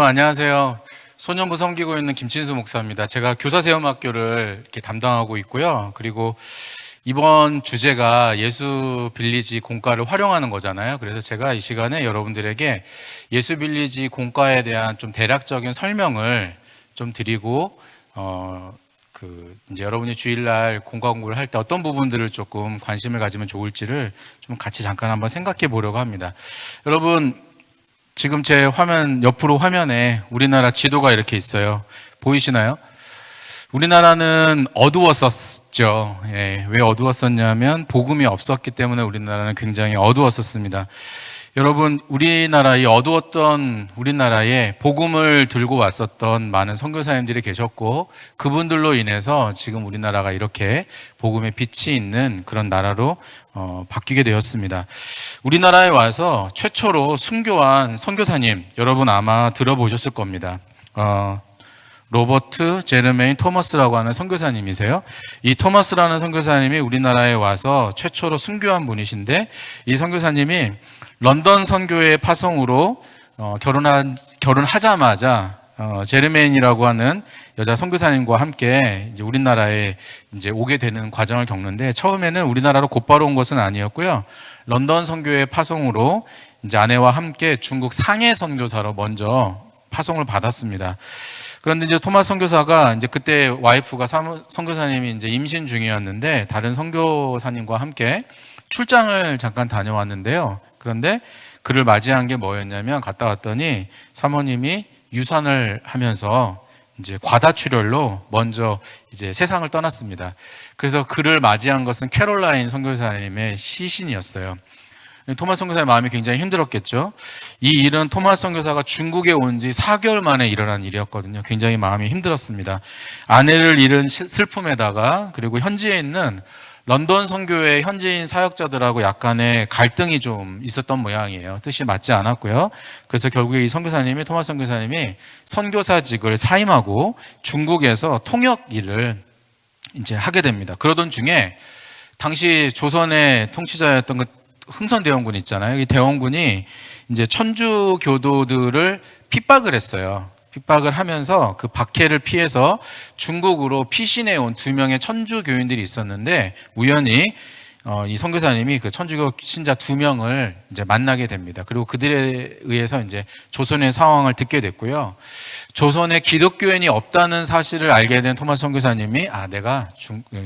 안녕하세요. 소년부 섬기고 있는 김진수 목사입니다. 제가 교사세움학교를 이렇게 담당하고 있고요. 그리고 이번 주제가 예수 빌리지 공과를 활용하는 거잖아요. 그래서 제가 이 시간에 여러분들에게 예수 빌리지 공과에 대한 좀 대략적인 설명을 좀 드리고, 이제 여러분이 주일날 공과 공부를 할 때 어떤 부분들을 조금 관심을 가지면 좋을지를 좀 같이 잠깐 한번 생각해 보려고 합니다. 여러분, 지금 제 화면, 옆으로 화면에 우리나라 지도가 이렇게 있어요. 보이시나요? 우리나라는 어두웠었죠. 왜 어두웠었냐면 복음이 없었기 때문에 우리나라는 굉장히 어두웠었습니다. 여러분, 이 어두웠던 우리나라에 복음을 들고 왔었던 많은 선교사님들이 계셨고, 그분들로 인해서 지금 우리나라가 이렇게 복음의 빛이 있는 그런 나라로 바뀌게 되었습니다. 우리나라에 와서 최초로 순교한 선교사님, 여러분 아마 들어보셨을 겁니다. 로버트 제르메인 토머스라고 하는 선교사님이세요. 이 토머스라는 선교사님이 우리나라에 와서 최초로 순교한 분이신데, 이 선교사님이 런던 선교회 파송으로 결혼하자마자 제르메인이라고 하는 여자 선교사님과 함께 이제 우리나라에 이제 오게 되는 과정을 겪는데, 처음에는 우리나라로 곧바로 온 것은 아니었고요. 런던 선교회 파송으로 이제 아내와 함께 중국 상해 선교사로 먼저 파송을 받았습니다. 그런데 이제 토마스 선교사가 이제 그때 와이프가 선교사님이 이제 임신 중이었는데 다른 선교사님과 함께 출장을 잠깐 다녀왔는데요. 그런데 그를 맞이한 게 뭐였냐면, 갔다 왔더니 사모님이 유산을 하면서 이제 과다출혈로 먼저 이제 세상을 떠났습니다. 그래서 그를 맞이한 것은 캐롤라인 선교사님의 시신이었어요. 토마스 선교사의 마음이 굉장히 힘들었겠죠. 이 일은 토마스 선교사가 중국에 온 지 4개월 만에 일어난 일이었거든요. 굉장히 마음이 힘들었습니다. 아내를 잃은 슬픔에다가, 그리고 현지에 있는 런던 선교회 현지인 사역자들하고 약간의 갈등이 좀 있었던 모양이에요. 뜻이 맞지 않았고요. 그래서 결국에 이 선교사님이, 토마스 선교사님이 선교사직을 사임하고 중국에서 통역 일을 이제 하게 됩니다. 그러던 중에 당시 조선의 통치자였던 그 흥선대원군 있잖아요. 이 대원군이 이제 천주 교도들을 핍박을 했어요. 핍박을 하면서 그 박해를 피해서 중국으로 피신해 온 2명의 천주 교인들이 있었는데, 우연히 이 선교사님이 그 천주교 신자 2명을 이제 만나게 됩니다. 그리고 그들에 의해서 이제 조선의 상황을 듣게 됐고요. 조선에 기독교인이 없다는 사실을 알게 된 토마스 선교사님이, 내가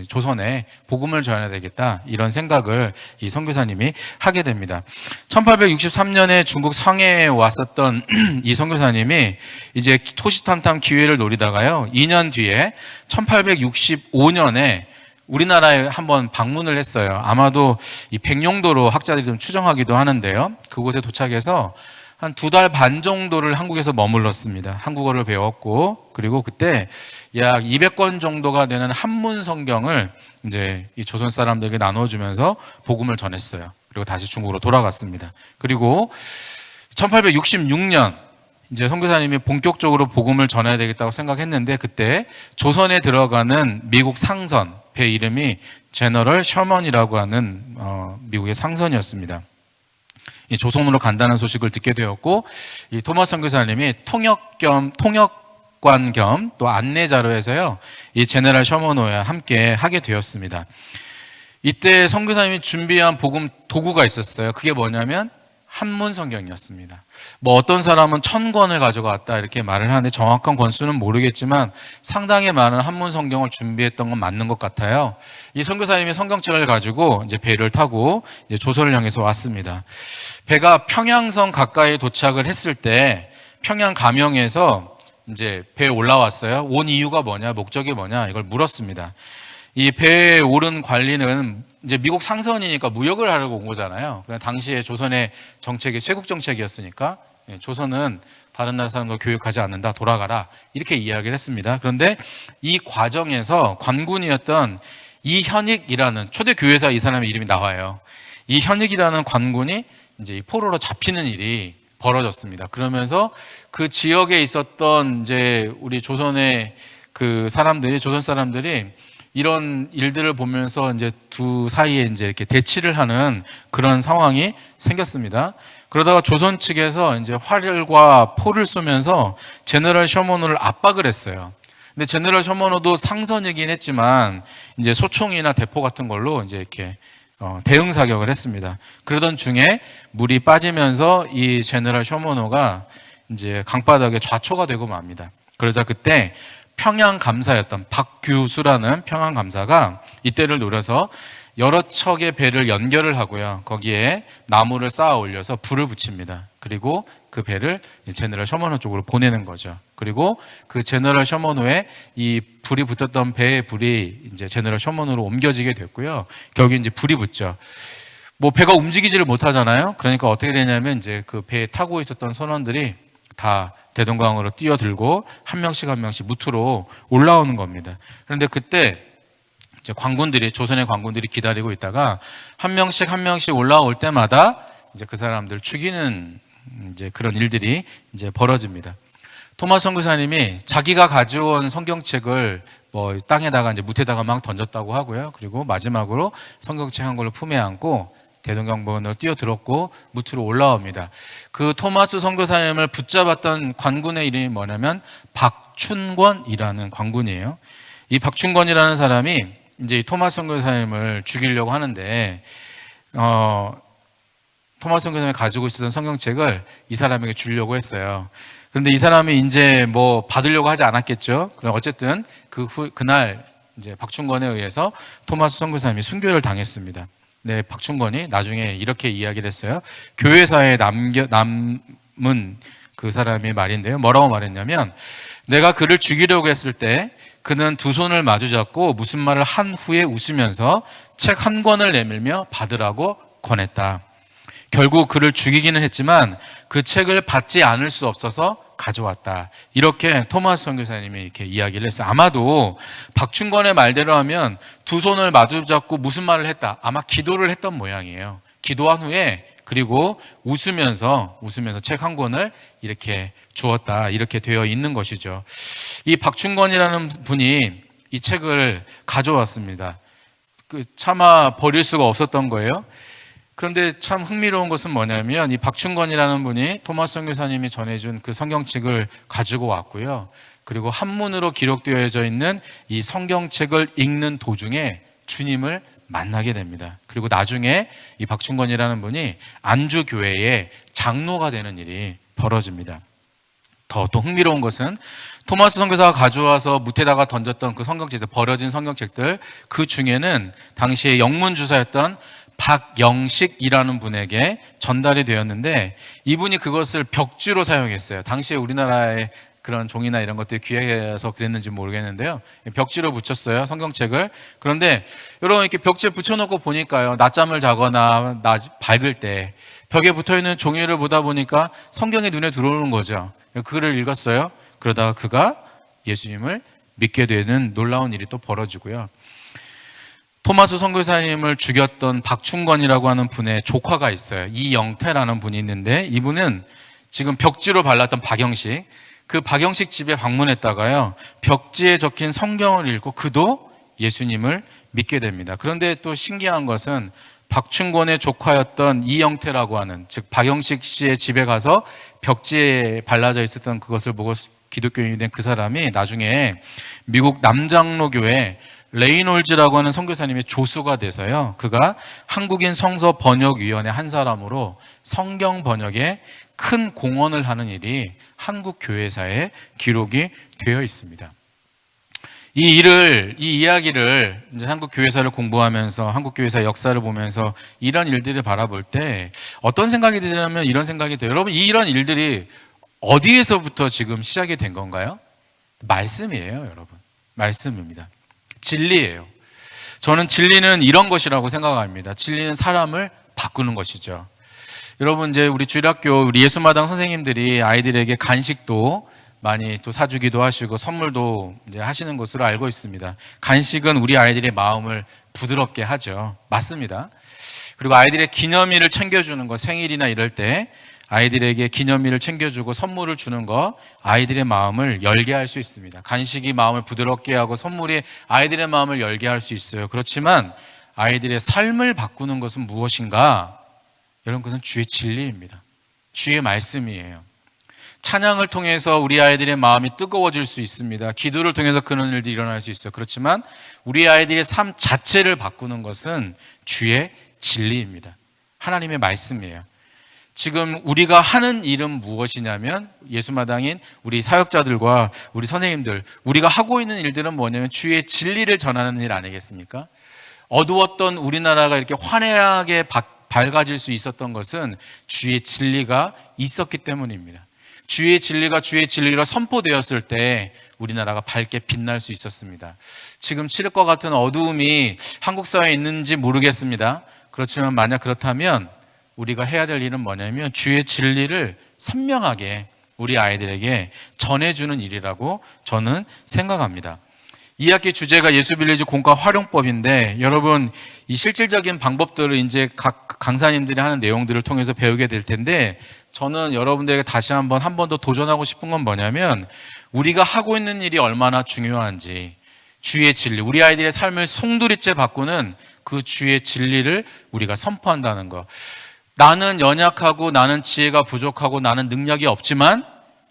조선에 복음을 전해야 되겠다, 이런 생각을 이 선교사님이 하게 됩니다. 1863년에 중국 상해에 왔었던 이 선교사님이 이제 토시탐탐 기회를 노리다가요, 2년 뒤에 1865년에 우리나라에 한번 방문을 했어요. 아마도 이 백령도로 학자들이 좀 추정하기도 하는데요. 그곳에 도착해서 한 2달 반 정도를 한국에서 머물렀습니다. 한국어를 배웠고, 그리고 그때 약 200권 정도가 되는 한문 성경을 이제 이 조선 사람들에게 나눠주면서 복음을 전했어요. 그리고 다시 중국으로 돌아갔습니다. 그리고 1866년 이제 선교사님이 본격적으로 복음을 전해야 되겠다고 생각했는데, 그때 조선에 들어가는 미국 상선 배 이름이 제너럴 셔먼이라고 하는 미국의 상선이었습니다. 이 조선으로 간다는 소식을 듣게 되었고, 이 토마스 선교사님이 통역관 겸 또 안내자로 해서요, 이 제너럴 셔먼호와 함께 하게 되었습니다. 이때 선교사님이 준비한 복음 도구가 있었어요. 그게 뭐냐면 한문 성경이었습니다. 어떤 사람은 1000권을 가져갔다 이렇게 말을 하는데, 정확한 권수는 모르겠지만 상당히 많은 한문 성경을 준비했던 건 맞는 것 같아요. 이 선교사님이 성경책을 가지고 이제 배를 타고 이제 조선을 향해서 왔습니다. 배가 평양성 가까이 도착을 했을 때 평양 가명에서 이제 배에 올라왔어요. 온 이유가 뭐냐, 목적이 뭐냐, 이걸 물었습니다. 이 배에 오른 관리는 이제 미국 상선이니까 무역을 하려고 온 거잖아요. 그냥 당시에 조선의 정책이 쇄국 정책이었으니까, 조선은 다른 나라 사람과 교육하지 않는다, 돌아가라, 이렇게 이야기를 했습니다. 그런데 이 과정에서 관군이었던 이현익이라는 초대 교회사, 이 사람의 이름이 나와요. 이현익이라는 관군이 이제 이 포로로 잡히는 일이 벌어졌습니다. 그러면서 그 지역에 있었던 이제 우리 조선의 조선 사람들이 이런 일들을 보면서 이제 두 사이에 이제 이렇게 대치를 하는 그런 상황이 생겼습니다. 그러다가 조선 측에서 이제 활과 포를 쏘면서 제너럴 셔먼호를 압박을 했어요. 근데 제너럴 셔먼호도 상선이긴 했지만 이제 소총이나 대포 같은 걸로 이제 이렇게 대응 사격을 했습니다. 그러던 중에 물이 빠지면서 이 제너럴 셔먼호가 이제 강바닥에 좌초가 되고 맙니다. 그러자 그때 평양 감사였던 박규수라는 평양 감사가 이때를 노려서 여러 척의 배를 연결을 하고요. 거기에 나무를 쌓아 올려서 불을 붙입니다. 그리고 그 배를 제너럴 셔먼호 쪽으로 보내는 거죠. 그리고 그 제너럴 셔먼호에 이 불이 붙었던 배의 불이 이제 제너럴 셔먼호로 옮겨지게 됐고요. 결국 이제 불이 붙죠. 뭐 배가 움직이지를 못하잖아요. 그러니까 어떻게 되냐면 이제 그 배에 타고 있었던 선원들이 다 대동강으로 뛰어들고 한 명씩 무트로 올라오는 겁니다. 그런데 그때 이제 조선의 관군들이 기다리고 있다가 한 명씩 올라올 때마다 이제 그 사람들 죽이는 이제 그런 일들이 이제 벌어집니다. 토마스 선교사님이 자기가 가져온 성경책을 뭐 땅에다가 이제 무태다가 막 던졌다고 하고요. 그리고 마지막으로 성경책 한 권을 품에 안고 대동강변으로 뛰어들었고 무트로 올라옵니다. 그 토마스 선교사님을 붙잡았던 관군의 이름이 뭐냐면 박춘권이라는 관군이에요. 이 박춘권이라는 사람이 이제 이 토마스 선교사님을 죽이려고 하는데 토마스 선교사님이 가지고 있었던 성경책을 이 사람에게 주려고 했어요. 그런데 이 사람이 이제 뭐 받으려고 하지 않았겠죠. 그럼 어쨌든 그날 이제 박춘권에 의해서 토마스 선교사님이 순교를 당했습니다. 네, 박춘권이 나중에 이렇게 이야기를 했어요. 교회사에 남은 그 사람의 말인데요. 뭐라고 말했냐면, 내가 그를 죽이려고 했을 때 그는 두 손을 마주잡고 무슨 말을 한 후에 웃으면서 책 한 권을 내밀며 받으라고 권했다. 결국 그를 죽이기는 했지만 그 책을 받지 않을 수 없어서 가져왔다. 이렇게 토마스 선교사님이 이렇게 이야기를 했어요. 아마도 박춘권의 말대로 하면 두 손을 마주잡고 무슨 말을 했다. 아마 기도를 했던 모양이에요. 기도한 후에 그리고 웃으면서 책 한 권을 이렇게 주었다. 이렇게 되어 있는 것이죠. 이 박춘권이라는 분이 이 책을 가져왔습니다. 차마 버릴 수가 없었던 거예요. 그런데 참 흥미로운 것은 뭐냐면 이 박춘권이라는 분이 토마스 선교사님이 전해준 그 성경책을 가지고 왔고요. 그리고 한문으로 기록되어져 있는 이 성경책을 읽는 도중에 주님을 만나게 됩니다. 그리고 나중에 이 박춘권이라는 분이 안주교회의 장로가 되는 일이 벌어집니다. 또 흥미로운 것은 토마스 선교사가 가져와서 무태다가 던졌던 그 성경책에서 버려진 성경책들, 그 중에는 당시에 영문주사였던 박영식이라는 분에게 전달이 되었는데 이분이 그것을 벽지로 사용했어요. 당시에 우리나라의 그런 종이나 이런 것들이 귀해서 그랬는지 모르겠는데요. 벽지로 붙였어요, 성경책을. 그런데 여러분 이렇게 벽지에 붙여놓고 보니까요, 낮잠을 자거나 밝을 때 벽에 붙어있는 종이를 보다 보니까 성경이 눈에 들어오는 거죠. 그를 읽었어요. 그러다가 그가 예수님을 믿게 되는 놀라운 일이 또 벌어지고요. 토마스 선교사님을 죽였던 박춘권이라고 하는 분의 조카가 있어요. 이영태라는 분이 있는데 이분은 지금 벽지로 발랐던 박영식, 그 박영식 집에 방문했다가요, 벽지에 적힌 성경을 읽고 그도 예수님을 믿게 됩니다. 그런데 또 신기한 것은 박춘권의 조카였던 이영태라고 하는, 즉 박영식 씨의 집에 가서 벽지에 발라져 있었던 그것을 보고 기독교인이 된 그 사람이 나중에 미국 남장로교회 레이놀즈라고 하는 선교사님의 조수가 돼서요, 그가 한국인 성서 번역위원회 한 사람으로 성경 번역에 큰 공헌을 하는 일이 한국 교회사에 기록이 되어 있습니다. 이 이야기를 이제 한국 교회사를 공부하면서 한국 교회사 역사를 보면서 이런 일들을 바라볼 때 어떤 생각이 드냐면 이런 생각이 들어요. 여러분, 이런 일들이 어디에서부터 지금 시작이 된 건가요? 말씀이에요, 여러분. 말씀입니다. 진리예요. 저는 진리는 이런 것이라고 생각합니다. 진리는 사람을 바꾸는 것이죠. 여러분, 이제 우리 주일학교, 우리 예수마당 선생님들이 아이들에게 간식도 많이 또 사주기도 하시고 선물도 이제 하시는 것으로 알고 있습니다. 간식은 우리 아이들의 마음을 부드럽게 하죠. 맞습니다. 그리고 아이들의 기념일을 챙겨주는 거, 생일이나 이럴 때 아이들에게 기념일을 챙겨주고 선물을 주는 거, 아이들의 마음을 열게 할 수 있습니다. 간식이 마음을 부드럽게 하고 선물이 아이들의 마음을 열게 할 수 있어요. 그렇지만 아이들의 삶을 바꾸는 것은 무엇인가? 여러분, 그것은 주의 진리입니다. 주의 말씀이에요. 찬양을 통해서 우리 아이들의 마음이 뜨거워질 수 있습니다. 기도를 통해서 그런 일들이 일어날 수 있어요. 그렇지만 우리 아이들의 삶 자체를 바꾸는 것은 주의 진리입니다. 하나님의 말씀이에요. 지금 우리가 하는 일은 무엇이냐면, 예수마당인 우리 사역자들과 우리 선생님들, 우리가 하고 있는 일들은 뭐냐면 주의 진리를 전하는 일 아니겠습니까? 어두웠던 우리나라가 이렇게 환하게 밝아질 수 있었던 것은 주의 진리가 있었기 때문입니다. 주의 진리가 주의 진리로 선포되었을 때 우리나라가 밝게 빛날 수 있었습니다. 지금 칠흑과 같은 어두움이 한국 사회에 있는지 모르겠습니다. 그렇지만 만약 그렇다면 우리가 해야 될 일은 뭐냐면 주의 진리를 선명하게 우리 아이들에게 전해주는 일이라고 저는 생각합니다. 2학기 주제가 예수빌리지 공과 활용법인데, 여러분 이 실질적인 방법들을 이제 각 강사님들이 하는 내용들을 통해서 배우게 될 텐데, 저는 여러분들에게 다시 한 번 더 도전하고 싶은 건 뭐냐면, 우리가 하고 있는 일이 얼마나 중요한지, 주의 진리, 우리 아이들의 삶을 송두리째 바꾸는 그 주의 진리를 우리가 선포한다는 것. 나는 연약하고 나는 지혜가 부족하고 나는 능력이 없지만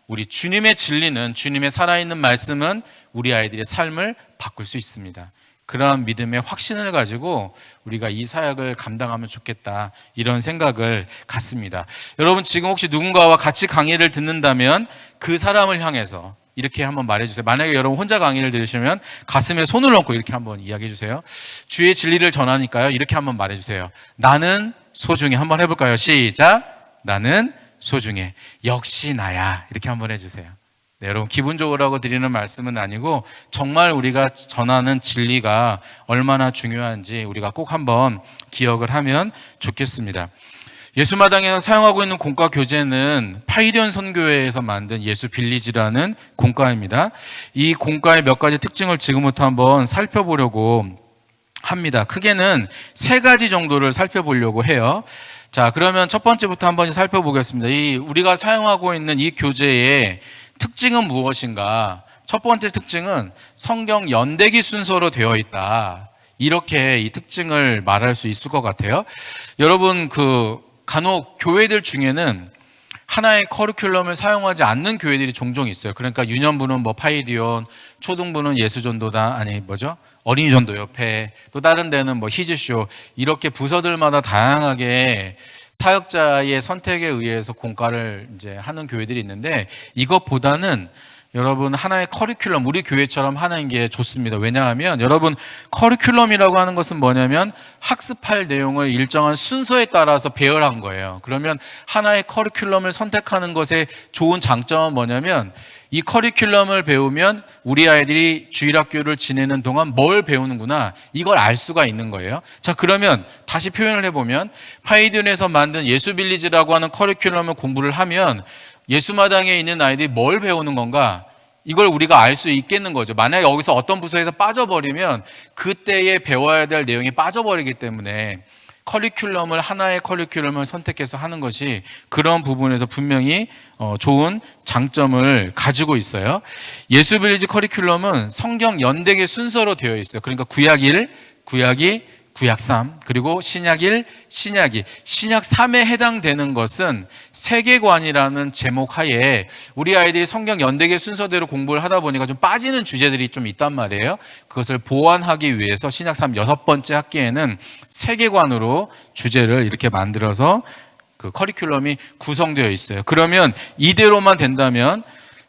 우리 주님의 진리는, 주님의 살아있는 말씀은 우리 아이들의 삶을 바꿀 수 있습니다. 그러한 믿음의 확신을 가지고 우리가 이 사역을 감당하면 좋겠다, 이런 생각을 갖습니다. 여러분 지금 혹시 누군가와 같이 강의를 듣는다면 그 사람을 향해서 이렇게 한번 말해주세요. 만약에 여러분 혼자 강의를 들으시면 가슴에 손을 얹고 이렇게 한번 이야기해 주세요. 주의 진리를 전하니까요, 이렇게 한번 말해주세요. 나는 소중해. 한번 해볼까요? 시작. 나는 소중해. 역시 나야. 이렇게 한번 해주세요. 네, 여러분 기분적으로 하고 드리는 말씀은 아니고 정말 우리가 전하는 진리가 얼마나 중요한지 우리가 꼭 한번 기억을 하면 좋겠습니다. 예수마당에서 사용하고 있는 공과 교재는 파이리온 선교회에서 만든 예수 빌리지라는 공과입니다. 이 공과의 몇 가지 특징을 지금부터 한번 살펴보려고 합니다. 크게는 3가지 정도를 살펴보려고 해요. 자, 그러면 첫 번째부터 한번 살펴보겠습니다. 우리가 사용하고 있는 이 교재의 특징은 무엇인가? 첫 번째 특징은 성경 연대기 순서로 되어 있다. 이렇게 이 특징을 말할 수 있을 것 같아요. 여러분 간혹 교회들 중에는 하나의 커리큘럼을 사용하지 않는 교회들이 종종 있어요. 그러니까 유년부는 파이디온, 초등부는 예수전도단, 어린이전도협회, 또 다른 데는 히즈쇼, 이렇게 부서들마다 다양하게 사역자의 선택에 의해서 공과를 이제 하는 교회들이 있는데, 이것보다는 여러분 하나의 커리큘럼, 우리 교회처럼 하는 게 좋습니다. 왜냐하면 여러분 커리큘럼이라고 하는 것은 뭐냐면 학습할 내용을 일정한 순서에 따라서 배열한 거예요. 그러면 하나의 커리큘럼을 선택하는 것의 좋은 장점은 뭐냐면 이 커리큘럼을 배우면 우리 아이들이 주일학교를 지내는 동안 뭘 배우는구나, 이걸 알 수가 있는 거예요. 자, 그러면 다시 표현을 해보면 파이디온에서 만든 예수빌리지라고 하는 커리큘럼을 공부를 하면 예수마당에 있는 아이들이 뭘 배우는 건가, 이걸 우리가 알 수 있겠는 거죠. 만약에 여기서 어떤 부서에서 빠져버리면 그때에 배워야 될 내용이 빠져버리기 때문에 하나의 커리큘럼을 선택해서 하는 것이 그런 부분에서 분명히 좋은 장점을 가지고 있어요. 예수빌리지 커리큘럼은 성경 연대기 순서로 되어 있어요. 그러니까 구약 1, 구약 2, 구약 3, 그리고 신약 1, 신약 2, 신약 3에 해당되는 것은 세계관이라는 제목 하에 우리 아이들이 성경 연대기 순서대로 공부를 하다 보니까 좀 빠지는 주제들이 좀 있단 말이에요. 그것을 보완하기 위해서 신약 3 6번째 학기에는 세계관으로 주제를 이렇게 만들어서 그 커리큘럼이 구성되어 있어요. 그러면 이대로만 된다면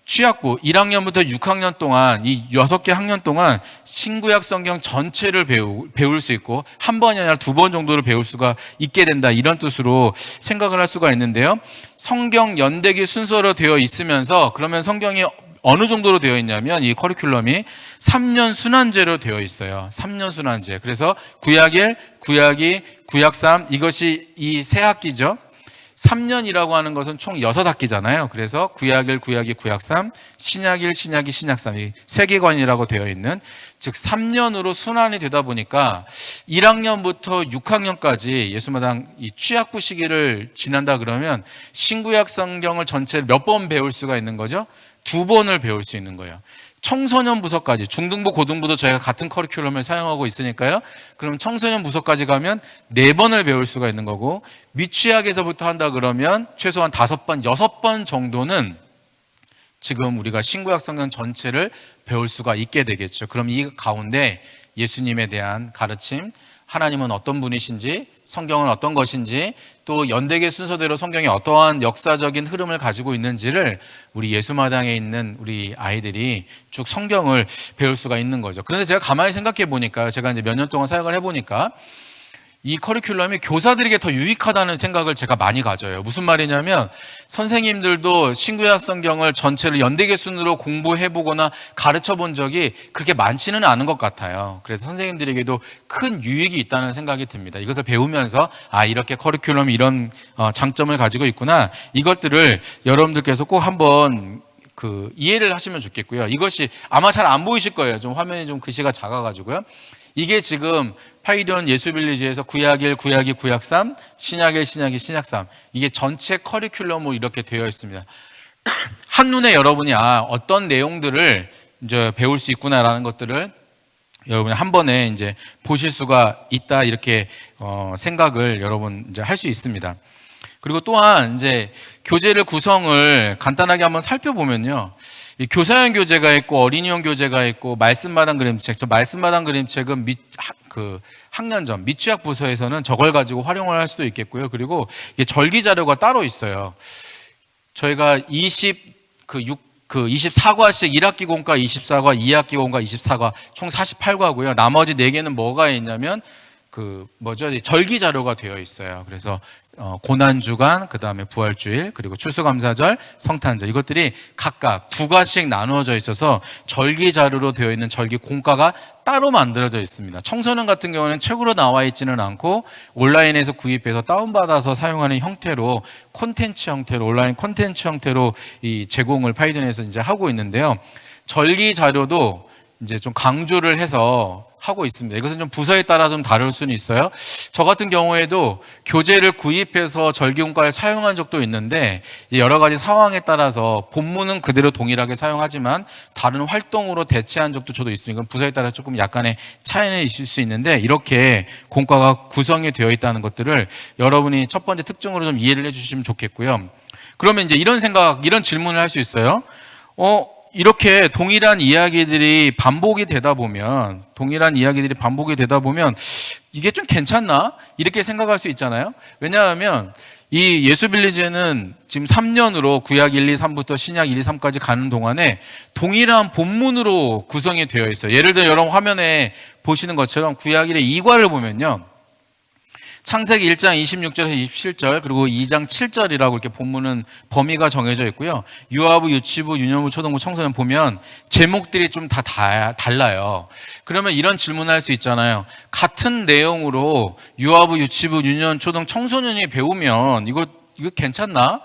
취약부 1학년부터 6학년 동안, 이 6개 학년 동안 신구약 성경 전체를 배울 수 있고 한 번이 아니라 2번 정도를 배울 수가 있게 된다, 이런 뜻으로 생각을 할 수가 있는데요. 성경 연대기 순서로 되어 있으면서 그러면 성경이 어느 정도로 되어 있냐면 이 커리큘럼이 3년 순환제로 되어 있어요. 3년 순환제. 그래서 구약 1, 구약 2, 구약 3, 이것이 이 세 학기죠. 3년이라고 하는 것은 총 6학기잖아요. 그래서 구약 1, 구약 2, 구약 3, 신약 1, 신약 2, 신약 3, 이 세계관이라고 되어 있는, 즉 3년으로 순환이 되다 보니까 1학년부터 6학년까지 예수마당 이 취약부 시기를 지난다 그러면 신구약 성경을 전체를 몇 번 배울 수가 있는 거죠? 2번을 배울 수 있는 거예요. 청소년 부서까지, 중등부, 고등부도 저희가 같은 커리큘럼을 사용하고 있으니까요. 그럼 청소년 부서까지 가면 4번을 배울 수가 있는 거고, 미취학에서부터 한다 그러면 최소한 5번, 6번 정도는 지금 우리가 신구약 성경 전체를 배울 수가 있게 되겠죠. 그럼 이 가운데 예수님에 대한 가르침, 하나님은 어떤 분이신지, 성경은 어떤 것인지, 또 연대계 순서대로 성경이 어떠한 역사적인 흐름을 가지고 있는지를 우리 예수마당에 있는 우리 아이들이 쭉 성경을 배울 수가 있는 거죠. 그런데 제가 가만히 생각해 보니까, 제가 이제 몇 년 동안 사역을 해보니까 이 커리큘럼이 교사들에게 더 유익하다는 생각을 제가 많이 가져요. 무슨 말이냐면, 선생님들도 신구약 성경을 전체를 연대계 순으로 공부해보거나 가르쳐 본 적이 그렇게 많지는 않은 것 같아요. 그래서 선생님들에게도 큰 유익이 있다는 생각이 듭니다. 이것을 배우면서 이렇게 커리큘럼이 이런 장점을 가지고 있구나, 이것들을 여러분들께서 꼭 한번 이해를 하시면 좋겠고요. 이것이 아마 잘 안 보이실 거예요. 좀 화면이 좀 글씨가 작아가지고요. 이게 지금 파이리온 예수빌리지에서 구약 1, 구약 2, 구약 3, 신약 1, 신약 2, 신약 3, 이게 전체 커리큘럼으로 이렇게 되어 있습니다. 한눈에 여러분이 어떤 내용들을 이제 배울 수 있구나라는 것들을 여러분이 한 번에 이제 보실 수가 있다, 이렇게 생각을 여러분 이제 할 수 있습니다. 그리고 또한 이제 교재를 구성을 간단하게 한번 살펴보면요, 이 교사형 교재가 있고 어린이용 교재가 있고 말씀마당 그림책. 저 말씀마당 그림책은 학년 전 미취학 부서에서는 저걸 가지고 활용을 할 수도 있겠고요. 그리고 이게 절기 자료가 따로 있어요. 저희가 24과씩 1학기 공과 24과, 2학기 공과 24과, 총 48과고요. 나머지 4개는 뭐가 있냐면 절기 자료가 되어 있어요. 그래서 고난주간, 그 다음에 부활주일, 그리고 추수감사절, 성탄절, 이것들이 각각 2과씩 나누어져 있어서 절기 자료로 되어 있는 절기 공과가 따로 만들어져 있습니다. 청소년 같은 경우는 책으로 나와 있지는 않고 온라인에서 구입해서 다운받아서 사용하는 형태로, 콘텐츠 형태로, 온라인 콘텐츠 형태로 이 제공을 파이든에서 이제 하고 있는데요. 절기 자료도 이제 좀 강조를 해서 하고 있습니다. 이것은 좀 부서에 따라 좀 다를 수는 있어요. 저 같은 경우에도 교재를 구입해서 절기공과를 사용한 적도 있는데, 여러 가지 상황에 따라서 본문은 그대로 동일하게 사용하지만 다른 활동으로 대체한 적도 저도 있습니다. 이건 부서에 따라 조금 약간의 차이는 있을 수 있는데, 이렇게 공과가 구성이 되어 있다는 것들을 여러분이 첫 번째 특징으로 좀 이해를 해주시면 좋겠고요. 그러면 이제 이런 질문을 할 수 있어요. 이렇게 동일한 이야기들이 반복이 되다 보면 이게 좀 괜찮나? 이렇게 생각할 수 있잖아요. 왜냐하면 이 예수빌리지는 지금 3년으로 구약 1, 2, 3부터 신약 1, 2, 3까지 가는 동안에 동일한 본문으로 구성이 되어 있어요. 예를 들어 여러분 화면에 보시는 것처럼 구약 1의 2과를 보면요, 창세기 1장 26절에서 27절, 그리고 2장 7절이라고 이렇게 본문은 범위가 정해져 있고요. 유아부, 유치부, 유년부, 초등부, 청소년 보면 제목들이 좀 다 달라요. 그러면 이런 질문을 할 수 있잖아요. 같은 내용으로 유아부, 유치부, 유년, 초등, 청소년이 배우면 이거 괜찮나?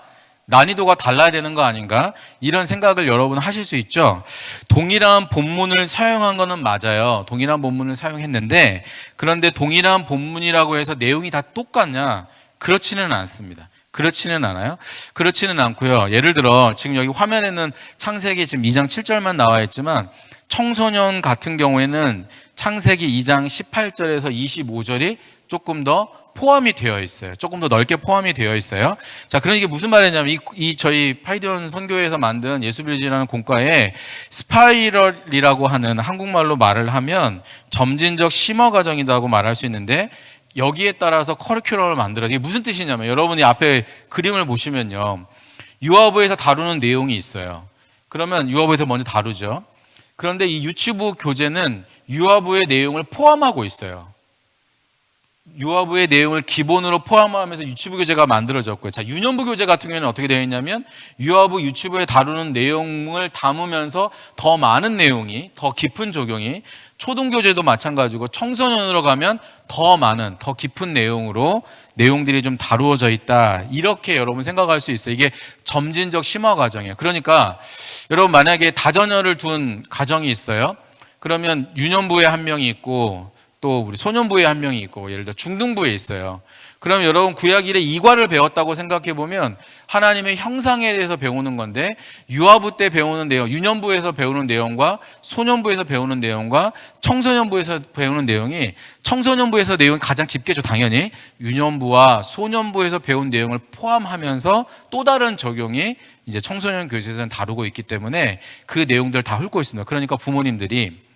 난이도가 달라야 되는 거 아닌가? 이런 생각을 여러분 하실 수 있죠. 동일한 본문을 사용한 거는 맞아요. 동일한 본문을 사용했는데, 그런데 동일한 본문이라고 해서 내용이 다 똑같냐? 그렇지는 않습니다. 그렇지는 않아요. 그렇지는 않고요. 예를 들어 지금 여기 화면에는 창세기 지금 2장 7절만 나와 있지만, 청소년 같은 경우에는 창세기 2장 18절에서 25절이 조금 더 포함이 되어 있어요. 조금 더 넓게 포함이 되어 있어요. 자, 그럼 이게 무슨 말이냐면, 저희 파이디온 선교회에서 만든 예수빌리지라는 공과에 스파이럴이라고 하는, 한국말로 말을 하면 점진적 심화 과정이라고 말할 수 있는데, 여기에 따라서 커리큘럼을 만들어요. 이게 무슨 뜻이냐면, 여러분이 앞에 그림을 보시면요, 유아부에서 다루는 내용이 있어요. 그러면 유아부에서 먼저 다루죠. 그런데 이 유치부 교재는 유아부의 내용을 포함하고 있어요. 유아부의 내용을 기본으로 포함하면서 유치부 교재가 만들어졌고요. 자, 유년부 교재 같은 경우에는 어떻게 되어 있냐면, 유아부, 유치부에 다루는 내용을 담으면서 더 많은 내용이, 더 깊은 적용이, 초등 교재도 마찬가지고 청소년으로 가면 더 많은, 더 깊은 내용들이 좀 다루어져 있다, 이렇게 여러분 생각할 수 있어요. 이게 점진적 심화 과정이에요. 그러니까 여러분 만약에 다자녀를 둔 가정이 있어요. 그러면 유년부에 한 명이 있고 또 우리 소년부에 한 명이 있고, 예를 들어 중등부에 있어요. 그럼 여러분 구약 일에 이과를 배웠다고 생각해 보면 하나님의 형상에 대해서 배우는 건데, 유아부 때 배우는 내용, 유년부에서 배우는 내용과 소년부에서 배우는 내용과 청소년부에서 배우는 내용이, 청소년부에서 내용이 가장 깊겠죠. 당연히 유년부와 소년부에서 배운 내용을 포함하면서 또 다른 적용이 이제 청소년 교재에서는 다루고 있기 때문에 그 내용들을 다 훑고 있습니다. 그러니까 부모님들이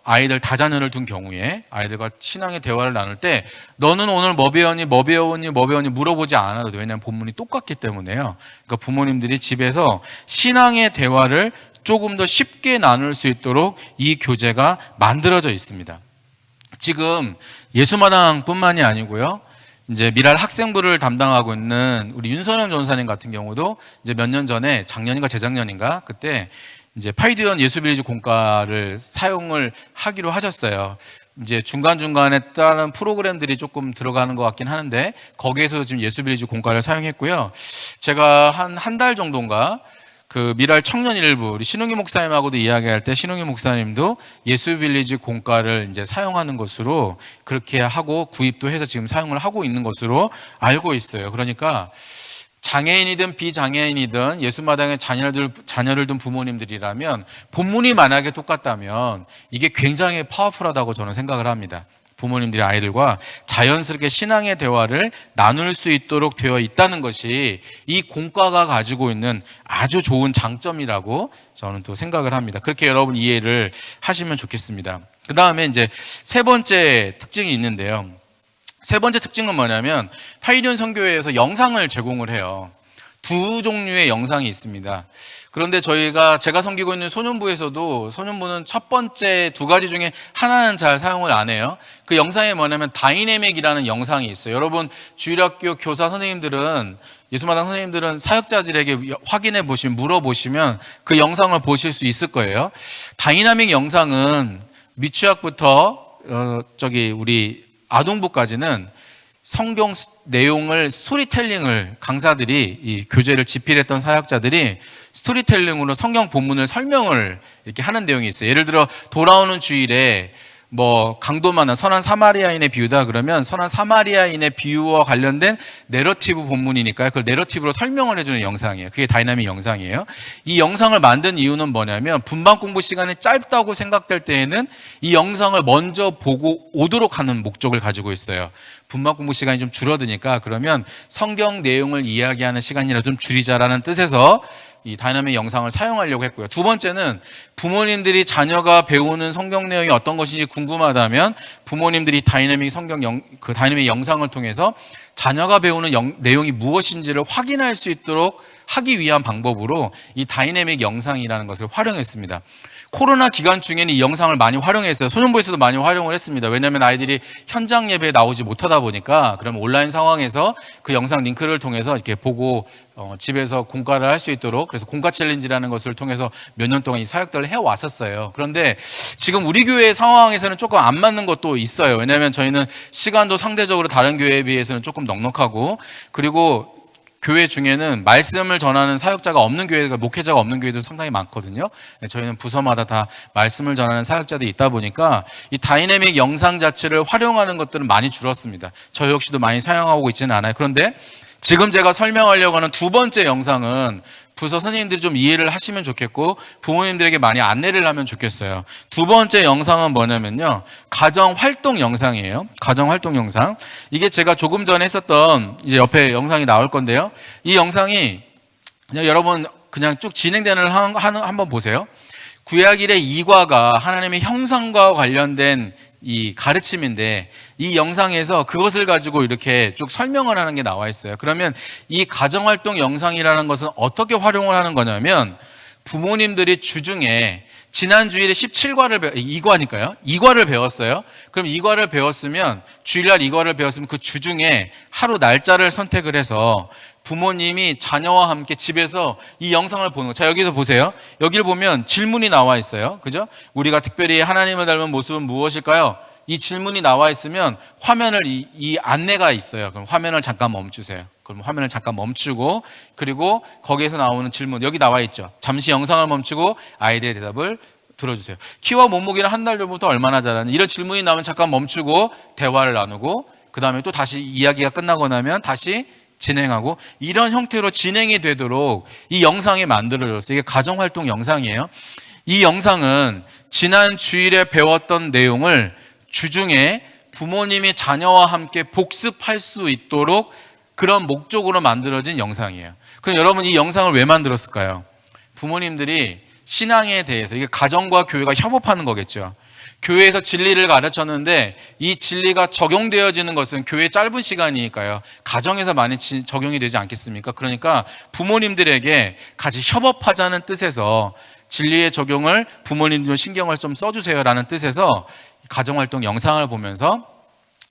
아이들 다자녀를 둔 경우에 아이들과 신앙의 대화를 나눌 때 너는 오늘 뭐 배웠니? 뭐 배웠니? 뭐 배웠니? 물어보지 않아도 돼요. 왜냐하면 본문이 똑같기 때문에요. 그러니까 부모님들이 집에서 신앙의 대화를 조금 더 쉽게 나눌 수 있도록 이 교재가 만들어져 있습니다. 지금 예수마당뿐만이 아니고요. 이제 미랄 학생부를 담당하고 있는 우리 윤선영 전사님 같은 경우도 이제 몇 년 전에, 작년인가 재작년인가 그때 이제 파이디언 예수빌리지 공과를 사용을 하기로 하셨어요. 이제 중간중간에 다른 프로그램들이 조금 들어가는 것 같긴 하는데 거기에서 지금 예수빌리지 공과를 사용했고요. 제가 한 달 정도인가 그 미랄 청년 일부 우리 신웅기 목사님하고도 이야기할 때 신웅기 목사님도 예수빌리지 공과를 이제 사용하는 것으로 그렇게 하고 구입도 해서 지금 사용을 하고 있는 것으로 알고 있어요. 그러니까 장애인이든 비장애인이든 예수마당에 자녀를 둔 부모님들이라면 본문이 만약에 똑같다면 이게 굉장히 파워풀하다고 저는 생각을 합니다. 부모님들이 아이들과 자연스럽게 신앙의 대화를 나눌 수 있도록 되어 있다는 것이 이 공과가 가지고 있는 아주 좋은 장점이라고 저는 또 생각을 합니다. 그렇게 여러분 이해를 하시면 좋겠습니다. 그 다음에 이제 세 번째 특징이 있는데요. 세 번째 특징은 뭐냐면 파이디언 선교회에서 영상을 제공을 해요. 두 종류의 영상이 있습니다. 그런데 제가 섬기고 있는 소년부에서도 소년부는 첫 번째 두 가지 중에 하나는 잘 사용을 안 해요. 그 영상이 뭐냐면 다이내믹이라는 영상이 있어요. 여러분 주일학교 교사 선생님들은, 예수마당 선생님들은 사역자들에게 확인해 보시면, 물어보시면 그 영상을 보실 수 있을 거예요. 다이나믹 영상은 미취학부터 우리 아동부까지는 성경 내용을 스토리텔링을, 강사들이 이 교재를 집필했던 사역자들이 스토리텔링으로 성경 본문을 설명을 이렇게 하는 내용이 있어요. 예를 들어 돌아오는 주일에 뭐 강도 많은 선한 사마리아인의 비유다 그러면 선한 사마리아인의 비유와 관련된 내러티브 본문이니까요. 그걸 내러티브로 설명을 해주는 영상이에요. 그게 다이나믹 영상이에요. 이 영상을 만든 이유는 뭐냐면 분반 공부 시간이 짧다고 생각될 때에는 이 영상을 먼저 보고 오도록 하는 목적을 가지고 있어요. 분반 공부 시간이 좀 줄어드니까 그러면 성경 내용을 이야기하는 시간이라도 좀 줄이자라는 뜻에서 이 다이나믹 영상을 사용하려고 했고요. 두 번째는 부모님들이 자녀가 배우는 성경 내용이 어떤 것인지 궁금하다면 부모님들이 다이나믹 영상을 통해서 자녀가 배우는 내용이 무엇인지를 확인할 수 있도록 하기 위한 방법으로 이 다이내믹 영상이라는 것을 활용했습니다. 코로나 기간 중에는 이 영상을 많이 활용했어요. 소년부에서도 많이 활용을 했습니다. 왜냐하면 아이들이 현장 예배에 나오지 못하다 보니까 그러면 온라인 상황에서 그 영상 링크를 통해서 이렇게 보고 집에서 공과를 할 수 있도록, 그래서 공과 챌린지라는 것을 통해서 몇 년 동안 이 사역들을 해왔었어요. 그런데 지금 우리 교회 상황에서는 조금 안 맞는 것도 있어요. 왜냐하면 저희는 시간도 상대적으로 다른 교회에 비해서는 조금 넉넉하고, 그리고 교회 중에는 말씀을 전하는 사역자가 없는 교회가, 목회자가 없는 교회도 상당히 많거든요. 저희는 부서마다 다 말씀을 전하는 사역자들이 있다 보니까 이 다이내믹 영상 자체를 활용하는 것들은 많이 줄었습니다. 저 역시도 많이 사용하고 있지는 않아요. 그런데 지금 제가 설명하려고 하는 두 번째 영상은 부서 선생님들이 좀 이해를 하시면 좋겠고 부모님들에게 많이 안내를 하면 좋겠어요. 두 번째 영상은 뭐냐면요, 가정 활동 영상이에요. 가정 활동 영상. 이게 제가 조금 전에 했었던, 이제 옆에 영상이 나올 건데요. 이 영상이 그냥 여러분 그냥 쭉 진행되는 한번 보세요. 구약 일의 이과가 하나님의 형상과 관련된 이 가르침인데 이 영상에서 그것을 가지고 이렇게 쭉 설명을 하는 게 나와 있어요. 그러면 이 가정활동 영상이라는 것은 어떻게 활용을 하는 거냐면, 부모님들이 주중에 지난 주일에 17과를 2과니까요. 2과를 배웠어요. 그럼 2과를 배웠으면, 주일날 2과를 배웠으면 그 주중에 하루 날짜를 선택을 해서 부모님이 자녀와 함께 집에서 이 영상을 보는 거예요. 자, 여기서 보세요. 여기를 보면 질문이 나와 있어요. 그죠? 우리가 특별히 하나님을 닮은 모습은 무엇일까요? 이 질문이 나와 있으면 화면을 이 안내가 있어요. 그럼 화면을 잠깐 멈추세요. 그럼 화면을 잠깐 멈추고, 그리고 거기에서 나오는 질문 여기 나와 있죠. 잠시 영상을 멈추고 아이들의 대답을 들어주세요. 키와 몸무게는 한 달 전부터 얼마나 자라는지, 이런 질문이 나오면 잠깐 멈추고 대화를 나누고 그 다음에 또 다시 이야기가 끝나고 나면 다시 진행하고, 이런 형태로 진행이 되도록 이 영상이 만들어졌어요. 이게 가정활동 영상이에요. 이 영상은 지난 주일에 배웠던 내용을 주중에 부모님이 자녀와 함께 복습할 수 있도록 그런 목적으로 만들어진 영상이에요. 그럼 여러분, 이 영상을 왜 만들었을까요? 부모님들이 신앙에 대해서, 이게 가정과 교회가 협업하는 거겠죠. 교회에서 진리를 가르쳤는데 이 진리가 적용되어지는 것은 교회 짧은 시간이니까요. 가정에서 많이 적용이 되지 않겠습니까? 그러니까 부모님들에게 같이 협업하자는 뜻에서 진리의 적용을 부모님들 신경을 좀 써주세요라는 뜻에서 가정활동 영상을 보면서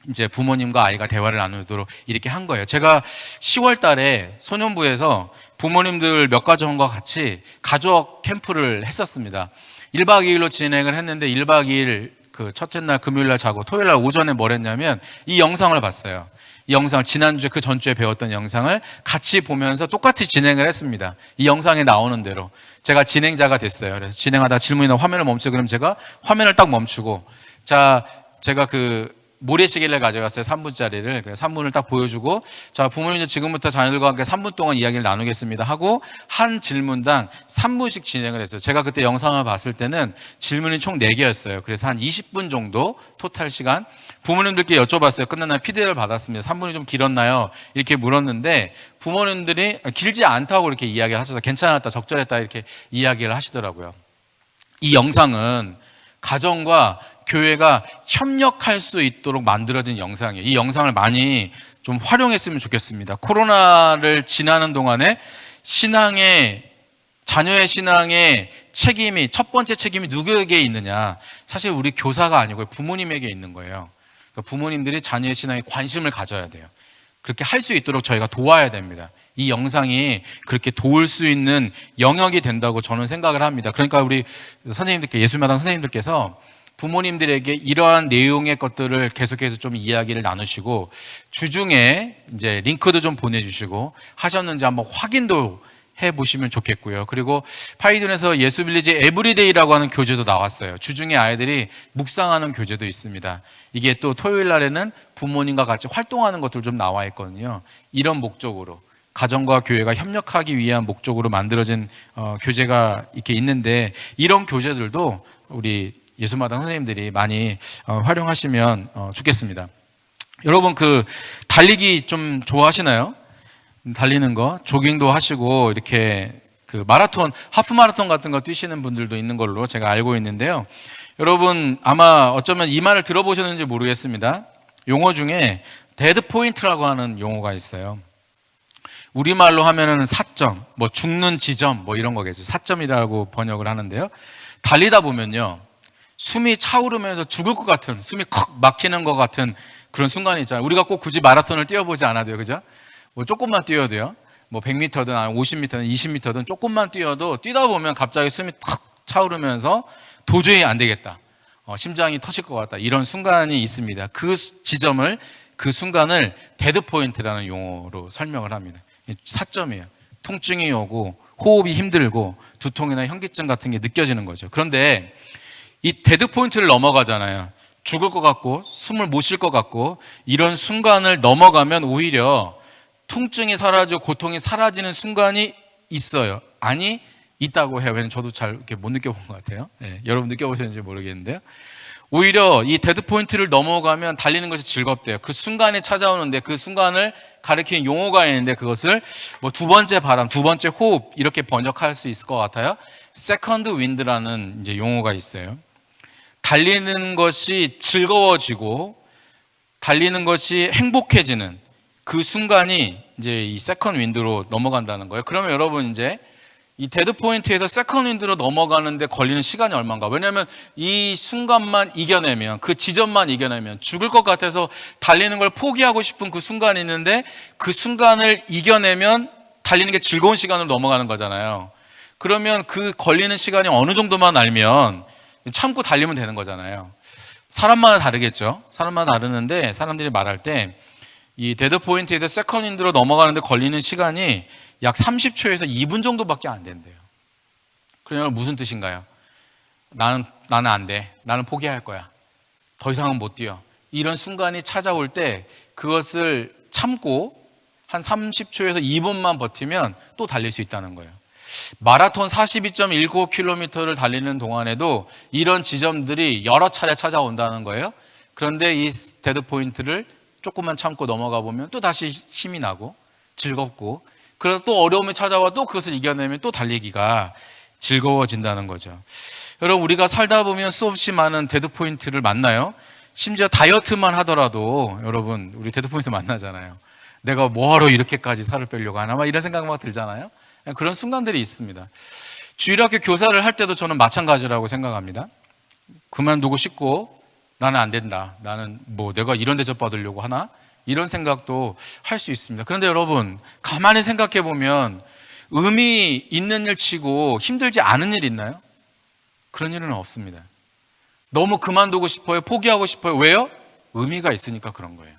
이제 부모님과 아이가 대화를 나누도록 이렇게 한 거예요. 제가 10월 달에 소년부에서 부모님들 몇 가정과 같이 가족 캠프를 했었습니다. 1박 2일로 진행을 했는데 1박 2일 그 첫째 날 금요일 날 자고 토요일 날 오전에 뭘 했냐면 이 영상을 봤어요. 이 영상을 지난주에 그 전주에 배웠던 영상을 같이 보면서 똑같이 진행을 했습니다. 이 영상에 나오는 대로 제가 진행자가 됐어요. 그래서 진행하다 질문이나 화면을 멈추고, 그럼 제가 화면을 딱 멈추고, 자, 제가 그 모래시계를 가져갔어요. 3분짜리를. 그래서 3분을 딱 보여주고, 자, 부모님들 지금부터 자녀들과 함께 3분 동안 이야기를 나누겠습니다 하고 한 질문당 3분씩 진행을 했어요. 제가 그때 영상을 봤을 때는 질문이 총 4개였어요. 그래서 한 20분 정도 토탈 시간. 부모님들께 여쭤봤어요. 끝난 날 피드백을 받았습니다. 3분이 좀 길었나요? 이렇게 물었는데 부모님들이 길지 않다고 이렇게 이야기를 하셔서 괜찮았다, 적절했다 이렇게 이야기를 하시더라고요. 이 영상은 가정과 교회가 협력할 수 있도록 만들어진 영상이에요. 이 영상을 많이 좀 활용했으면 좋겠습니다. 코로나를 지나는 동안에 자녀의 신앙의 책임이, 첫 번째 책임이 누구에게 있느냐? 사실 우리 교사가 아니고 부모님에게 있는 거예요. 그러니까 부모님들이 자녀의 신앙에 관심을 가져야 돼요. 그렇게 할 수 있도록 저희가 도와야 됩니다. 이 영상이 그렇게 도울 수 있는 영역이 된다고 저는 생각을 합니다. 그러니까 우리 선생님들께, 예술마당 선생님들께서 부모님들에게 이러한 내용의 것들을 계속해서 좀 이야기를 나누시고, 주중에 이제 링크도 좀 보내주시고 하셨는지 한번 확인도 해보시면 좋겠고요. 그리고 파이든에서 예수빌리지 에브리데이라고 하는 교재도 나왔어요. 주중에 아이들이 묵상하는 교재도 있습니다. 이게 또 토요일 날에는 부모님과 같이 활동하는 것들 좀 나와 있거든요. 이런 목적으로 가정과 교회가 협력하기 위한 목적으로 만들어진 교재가 이렇게 있는데, 이런 교재들도 우리 예술마당 선생님들이 많이 활용하시면 좋겠습니다. 여러분, 그 달리기 좀 좋아하시나요? 달리는 거, 조깅도 하시고 이렇게 그 마라톤, 하프 마라톤 같은 거 뛰시는 분들도 있는 걸로 제가 알고 있는데요. 여러분 아마 어쩌면 이 말을 들어보셨는지 모르겠습니다. 용어 중에 데드 포인트라고 하는 용어가 있어요. 우리말로 하면은 사점, 뭐 죽는 지점, 뭐 이런 거겠죠. 사점이라고 번역을 하는데요. 달리다 보면요, 숨이 차오르면서 죽을 것 같은, 숨이 컥 막히는 것 같은 그런 순간이 있잖아요. 우리가 꼭 굳이 마라톤을 뛰어보지 않아도요, 그죠? 뭐 조금만 뛰어도요, 뭐 100m든 50m든 20m든 조금만 뛰어도 뛰다 보면 갑자기 숨이 탁 차오르면서 도저히 안 되겠다, 심장이 터질 것 같다, 이런 순간이 있습니다. 그 지점을, 그 순간을 데드 포인트라는 용어로 설명을 합니다. 사점이에요. 통증이 오고 호흡이 힘들고 두통이나 현기증 같은 게 느껴지는 거죠. 그런데 이 데드 포인트를 넘어가잖아요. 죽을 것 같고 숨을 못 쉴 것 같고 이런 순간을 넘어가면 오히려 통증이 사라지고 고통이 사라지는 순간이 있어요. 아니, 있다고 해요. 왜냐면 저도 잘 이렇게 못 느껴본 것 같아요. 네, 여러분 느껴보셨는지 모르겠는데요. 오히려 이 데드 포인트를 넘어가면 달리는 것이 즐겁대요. 그 순간에 찾아오는데, 그 순간을 가리키는 용어가 있는데, 그것을 뭐 두 번째 바람, 두 번째 호흡 이렇게 번역할 수 있을 것 같아요. 세컨드 윈드라는 이제 용어가 있어요. 달리는 것이 즐거워지고 달리는 것이 행복해지는 그 순간이 이제 이 세컨드 윈드로 넘어간다는 거예요. 그러면 여러분, 이제 이 데드 포인트에서 세컨드 윈드로 넘어가는데 걸리는 시간이 얼마인가? 왜냐하면 이 순간만 이겨내면, 그 지점만 이겨내면, 죽을 것 같아서 달리는 걸 포기하고 싶은 그 순간이 있는데, 그 순간을 이겨내면 달리는 게 즐거운 시간으로 넘어가는 거잖아요. 그러면 그 걸리는 시간이 어느 정도만 알면 참고 달리면 되는 거잖아요. 사람마다 다르겠죠. 사람마다 다르는데, 사람들이 말할 때 이 데드 포인트에서 세컨드 윈드로 넘어가는데 걸리는 시간이 약 30초에서 2분 정도밖에 안 된대요. 그러면 무슨 뜻인가요? 나는 안 돼. 나는 포기할 거야. 더 이상은 못 뛰어. 이런 순간이 찾아올 때 그것을 참고 한 30초에서 2분만 버티면 또 달릴 수 있다는 거예요. 마라톤 42.19km를 달리는 동안에도 이런 지점들이 여러 차례 찾아온다는 거예요. 그런데 이 데드 포인트를 조금만 참고 넘어가 보면 또 다시 힘이 나고 즐겁고, 그래서 또 어려움이 찾아와 또 그것을 이겨내면 또 달리기가 즐거워진다는 거죠. 여러분, 우리가 살다 보면 수없이 많은 데드 포인트를 만나요. 심지어 다이어트만 하더라도 여러분, 우리 데드 포인트 만나잖아요. 내가 뭐하러 이렇게까지 살을 빼려고 하나, 막 이런 생각 막 들잖아요. 그런 순간들이 있습니다. 주일학교 교사를 할 때도 저는 마찬가지라고 생각합니다. 그만두고 싶고 나는 안 된다, 나는 뭐 내가 이런 대접 받으려고 하나, 이런 생각도 할 수 있습니다. 그런데 여러분, 가만히 생각해 보면 의미 있는 일 치고 힘들지 않은 일 있나요? 그런 일은 없습니다. 너무 그만두고 싶어요, 포기하고 싶어요. 왜요? 의미가 있으니까 그런 거예요.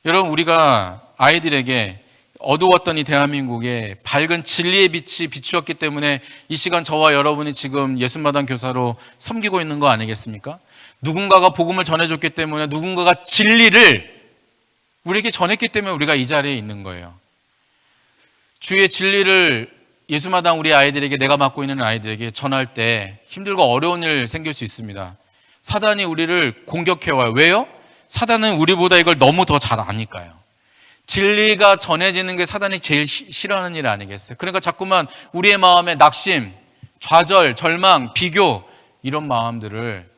여러분, 우리가 아이들에게 어두웠던 이 대한민국에 밝은 진리의 빛이 비추었기 때문에 이 시간 저와 여러분이 지금 예수마당 교사로 섬기고 있는 거 아니겠습니까? 누군가가 복음을 전해줬기 때문에, 누군가가 진리를 우리에게 전했기 때문에 우리가 이 자리에 있는 거예요. 주의 진리를 예수마당 우리 아이들에게, 내가 맡고 있는 아이들에게 전할 때 힘들고 어려운 일 생길 수 있습니다. 사단이 우리를 공격해와요. 왜요? 사단은 우리보다 이걸 너무 더 잘 아니까요. 진리가 전해지는 게 사단이 제일 싫어하는 일 아니겠어요? 그러니까 자꾸만 우리의 마음에 낙심, 좌절, 절망, 비교, 이런 마음들을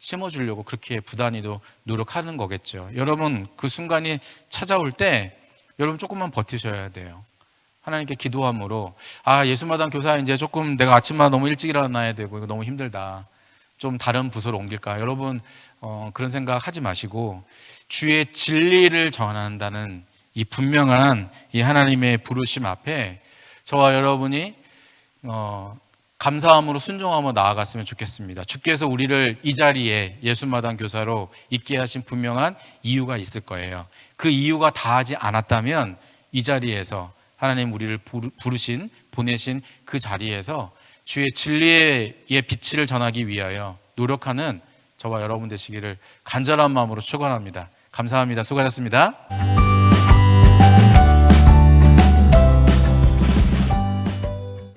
심어주려고 그렇게 부단히도 노력하는 거겠죠. 여러분, 그 순간이 찾아올 때 여러분 조금만 버티셔야 돼요. 하나님께 기도함으로, 예수마당 교사 이제 조금 내가 아침마다 너무 일찍 일어나야 되고 이거 너무 힘들다, 좀 다른 부서로 옮길까? 여러분, 그런 생각 하지 마시고 주의 진리를 전한다는 이 분명한 이 하나님의 부르심 앞에 저와 여러분이 감사함으로 순종하며 나아갔으면 좋겠습니다. 주께서 우리를 이 자리에 예수마당 교사로 있게 하신 분명한 이유가 있을 거예요. 그 이유가 다하지 않았다면 이 자리에서 하나님 우리를 부르신, 보내신 그 자리에서 주의 진리의 빛을 전하기 위하여 노력하는 저와 여러분 되시기를 간절한 마음으로 축원합니다. 감사합니다. 수고하셨습니다.